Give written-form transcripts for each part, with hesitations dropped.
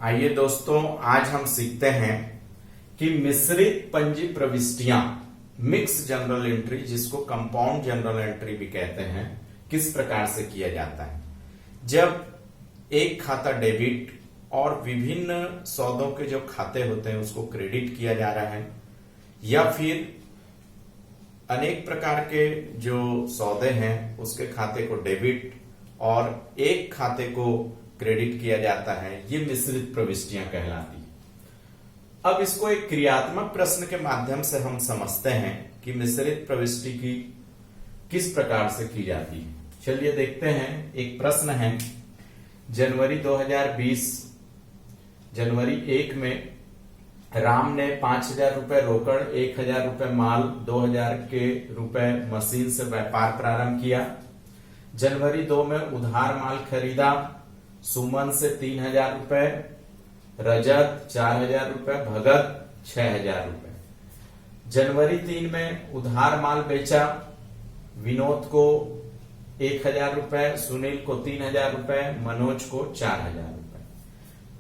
आइए दोस्तों, आज हम सीखते हैं कि मिश्रित पंजी प्रविष्टियां, मिक्स जनरल एंट्री, जिसको कंपाउंड जनरल एंट्री भी कहते हैं, किस प्रकार से किया जाता है। जब एक खाता डेबिट और विभिन्न सौदों के जो खाते होते हैं उसको क्रेडिट किया जा रहा है, या फिर अनेक प्रकार के जो सौदे हैं उसके खाते को डेबिट और एक खाते को क्रेडिट किया जाता है, ये मिश्रित प्रविष्टियां कहलाती है। अब इसको एक क्रियात्मक प्रश्न के माध्यम से हम समझते हैं कि मिश्रित प्रविष्टि की किस प्रकार से की जाती है। चलिए देखते हैं। एक प्रश्न है, जनवरी 2020 जनवरी 1 में राम ने 5,000 रुपए रोकड़, 1,000 रुपए माल, 2,000 के रुपए मशीन से व्यापार प्रारंभ किया। जनवरी 2 में उधार माल खरीदा, सुमन से 3,000 रुपए, रजत 4,000 रुपए, भगत 6,000 रुपए। जनवरी 3 में उधार माल बेचा, विनोद को 1,000 रुपए, सुनील को 3,000 रुपए, मनोज को 4,000 रुपए।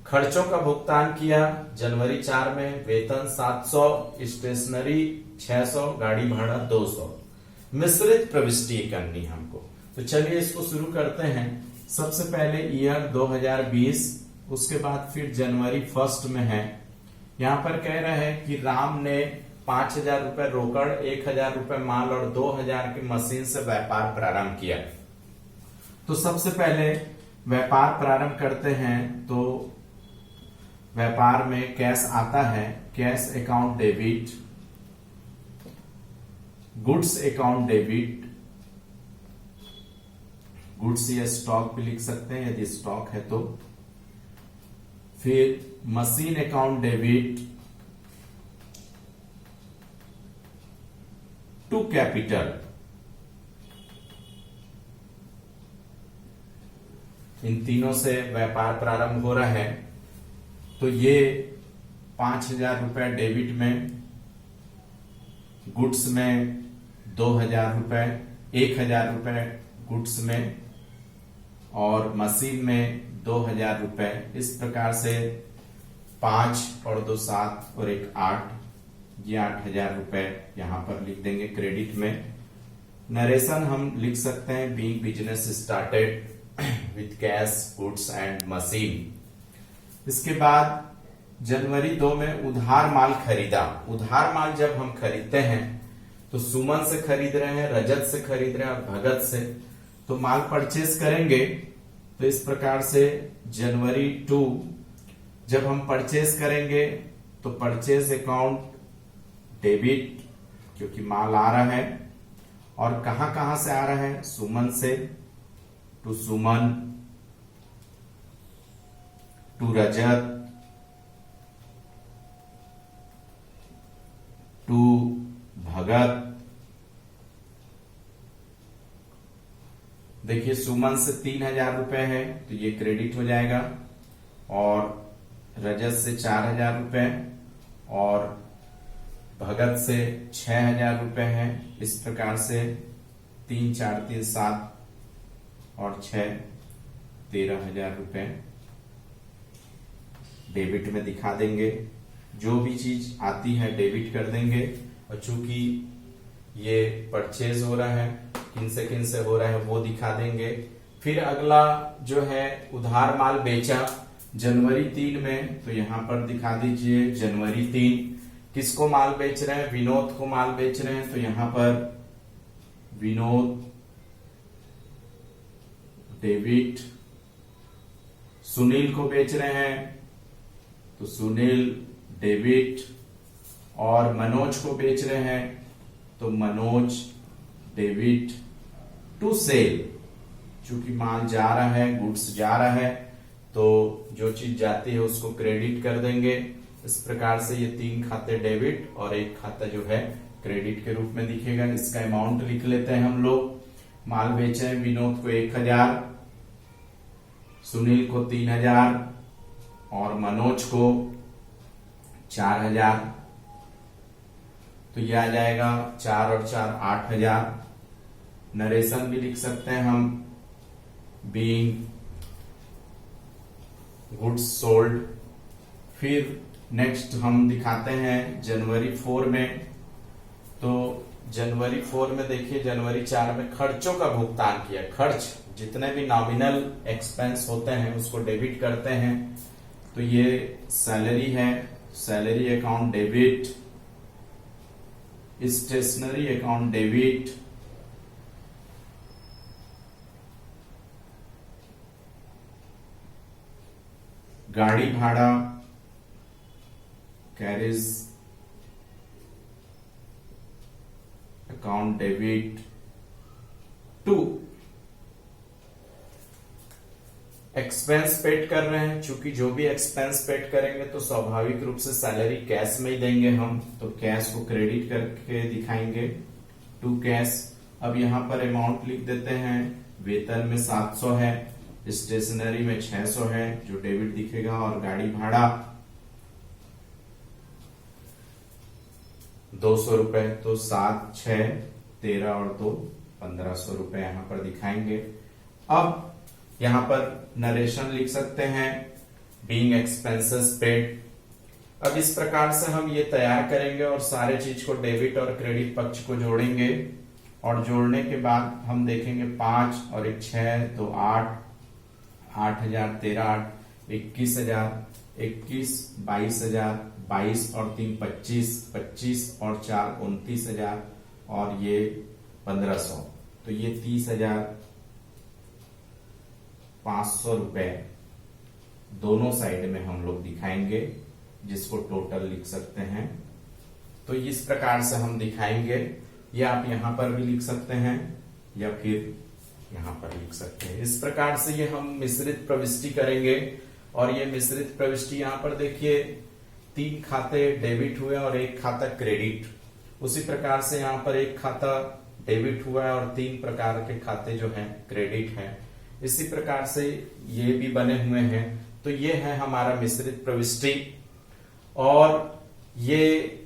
खर्चों का भुगतान किया। जनवरी 4 में वेतन 700, स्टेशनरी 600, गाड़ी भाड़ा 200। मिश्रित प्रविष्टि करनी हमको, तो चलिए इसको शुरू करते हैं। सबसे पहले ईयर 2020, उसके बाद फिर जनवरी 1 में है। यहां पर कह रहा है कि राम ने 5,000 रुपए रोकड़, 1,000 रुपए माल और 2,000 की मशीन से व्यापार प्रारंभ किया। तो सबसे पहले व्यापार प्रारंभ करते हैं, तो व्यापार में कैश आता है, cash account debit, goods account debit, goods या स्टॉक भी लिख सकते हैं यदि स्टॉक है तो। फिर machine account debit to capital, इन तीनों से व्यापार प्रारंभ हो रहा है। तो ये 5,000 रुपए डेबिट में, गुड्स में 2,000 रुपए, 1,000 रुपए गुड्स में और मशीन में 2,000 रुपए। इस प्रकार से 5 और 2 7 और 1 8, ये 8,000 रुपए यहां पर लिख देंगे क्रेडिट में। नरेशन हम लिख सकते हैं, being business started with cash, goods and machine. इसके बाद जनवरी 2 में उधार माल खरीदा। उधार माल जब हम खरीदते हैं तो सुमन से खरीद रहे हैं, रजत से खरीद रहे हैं और भगत से, तो माल परचेज करेंगे। तो इस प्रकार से जनवरी 2 जब हम परचेज करेंगे तो परचेज अकाउंट डेबिट, क्योंकि माल आ रहा है। और कहां कहां से आ रहा है, सुमन से, to Suman, to Rajat, to Bhagat. देखिए सुमन से 3,000 रुपए है तो ये क्रेडिट हो जाएगा, और रजत से 4,000 रुपए और भगत से 6,000 रुपए है। इस प्रकार से 3 4 3 7 और 6 13,000 रुपए डेबिट में दिखा देंगे। जो भी चीज आती है डेबिट कर देंगे। और चूंकि ये परचेज हो रहा है, किन से हो रहा है वो दिखा देंगे। फिर अगला जो है उधार माल बेचा जनवरी 3 में, तो यहां पर दिखा दीजिए जनवरी 3 किसको माल बेच रहे हैं, विनोद को माल बेच रहे हैं, तो यहां पर विनोद डेबिट। सुनील को बेच रहे हैं तो सुनील डेबिट, और मनोज को बेच रहे हैं तो मनोज डेबिट टू सेल। चूंकि माल जा रहा है, गुड्स जा रहा है, तो जो चीज जाती है उसको क्रेडिट कर देंगे। इस प्रकार से ये 3 खाते डेबिट और 1 खाता जो है क्रेडिट के रूप में दिखेगा। इसका अमाउंट लिख लेते हैं हम लोग। माल बेचे हैं विनोद को 1,000, सुनील को 3,000 और मनोज को 4,000। तो यह आ जाएगा 4 और 4 8,000। नरेशन भी लिख सकते हैं हम, बीइंग गुड्स सोल्ड फिर नेक्स्ट हम दिखाते हैं जनवरी 4 में। तो जनवरी 4 में देखिए, जनवरी 4 में खर्चों का भुगतान किया। खर्च जितने भी नॉमिनल एक्सपेंस होते हैं उसको डेबिट करते हैं। तो ये सैलरी है, salary account debit, stationery account debit, गाड़ी भाड़ा, carriage account debit to expense paid कर रहे हैं। चूंकि जो भी एक्सपेंस पेड करेंगे तो स्वाभाविक रूप से सैलरी कैश में ही देंगे हम, तो कैश को क्रेडिट करके दिखाएंगे टू कैश। अब यहां पर अमाउंट लिख देते हैं। वेतन में 700 है, स्टेशनरी में 600 है जो डेबिट दिखेगा, और गाड़ी भाड़ा 200 रुपए। तो 7, 6, 13 और 2 1500 रुपए यहां पर दिखाएंगे। अब यहां पर नरेशन लिख सकते हैं, बीइंग एक्सपेंसेस पेड। अब इस प्रकार से हम ये तैयार करेंगे और सारे चीज को डेबिट और क्रेडिट पक्ष को जोड़ेंगे, और जोड़ने के बाद हम देखेंगे 5 और 1 6 तो 8, 8000, 13, 8, 21000, 21, 22000, 22 और 3 25, 25 और 4 29000, और ये 1500। तो ये 30,500 रुपए दोनों साइड में हम लोग दिखाएंगे, जिसको टोटल लिख सकते हैं। तो इस प्रकार से हम दिखाएंगे, या आप यहां पर भी लिख सकते हैं या फिर यहां पर लिख सकते हैं। इस प्रकार से ये हम मिश्रित प्रविष्टि करेंगे। और ये मिश्रित प्रविष्टि यहां पर देखिए 3 खाते डेबिट हुए और 1 खाता क्रेडिट। उसी प्रकार से यहां पर 1 खाता डेबिट हुआ है और 3 प्रकार के खाते जो हैं क्रेडिट हैं। इसी प्रकार से ये भी बने हुए हैं। तो ये है हमारा मिश्रित प्रविष्टि। और ये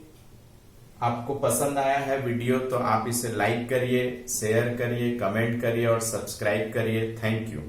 आपको पसंद आया है वीडियो तो आप इसे लाइक करिए, शेयर करिए, कमेंट करिए और सब्सक्राइब करिए। Thank you.